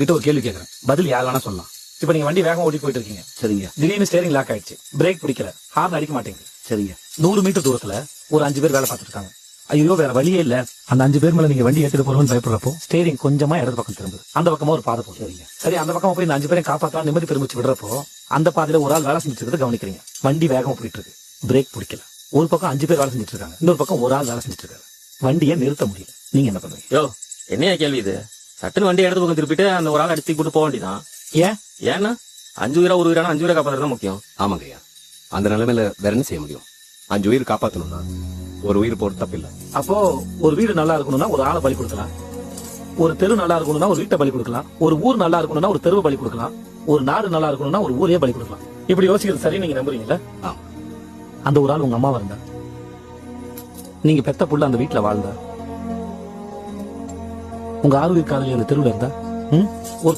கிட்ட ஒரு கேள்வி கேட்கறேன், பதில் யார் வேணா சொல்லலாம். இப்ப நீங்க வண்டி வேகமா ஓட்டி போயிட்டு இருக்கீங்க. சரிங்க. திடீர்னு ஸ்டேரிங் லாக் ஆயிடுச்சு, பிரேக் பிடிக்கல, ஹார்ன் அடிக்க மாட்டேங்குது. சரிங்க. 100 மீட்டர் தூரத்துல ஒரு 5 பேர் வேலை பார்த்துட்டு இருக்காங்க. ஐயோ வேற வழியே இல்ல. அந்த 5 பேர் மேல நீங்க வண்டி ஏற்றிட்டு போறோம்னு பயப்படுறப்போ ஸ்டேரிங் கொஞ்சமா இடது பக்கம் திரும்புது. அந்த பக்கமா ஒரு பாதை போகுது. சரிங்க. சரி, அந்த பக்கமா போய் இந்த 5 பேரையும் காப்பாத்தலாம் நிம்மதி பெருமிச்சு விடுறப்போ அந்த பாதையில ஒரு ஆள் வேலை செஞ்சுட்டு இருக்கிறது கவனிக்கிறீங்க. வண்டி வேகமா போயிட்டு இருக்கு, பிரேக் பிடிக்கல. ஒரு பக்கம் 5 பேர் வேலை செஞ்சுட்டு இருக்காங்க, இன்னொரு பக்கம் ஒரு ஆள் வேலை செஞ்சுட்டு இருக்காரு. வண்டியை நிறுத்த முடியல. நீங்க என்ன பண்ணுவீங்க? யோ, என்னையா கேள்வி இது? சட்டுன்னு வண்டி இடது பக்கம் திருப்பிட்டு அந்த ஒரு ஆள் அடிச்சு கூட்டு போக வேண்டியதான். ஏன்னா 5 உயிரா 1 உயிரானா 5 உயிரை காப்பாத்துறது முக்கியம். ஆமாங்கய்யா, அந்த நிலைமையில வேற என்ன செய்ய முடியும்? 5 உயிர் காப்பாத்தணும்னா ஒரு உயிர் போற தப்பு இல்ல. அப்போ ஒரு வீடு நல்லா இருக்கணும்னா ஒரு ஆளை பலி கொடுக்கலாம், ஒரு தெரு நல்லா இருக்கணும்னா ஒரு வீட்டை பலி கொடுக்கலாம், ஒரு ஊர் நல்லா இருக்கணும்னா ஒரு தெருவை பலி கொடுக்கலாம், ஒரு நாடு நல்லா இருக்கணும்னா ஒரு ஊரையே பலி கொடுக்கலாம். இப்படி யோசிக்கிறது சரி நீங்க நம்புறீங்களா? அந்த ஒரு ஆள் உங்க அம்மாவா இருந்தா, நீங்க பெத்த புள்ள அந்த வீட்டுல வாழ்ந்தா, உங்க 6 உயிர் காதலி அந்த தெருவுல இருந்தா, ஒரு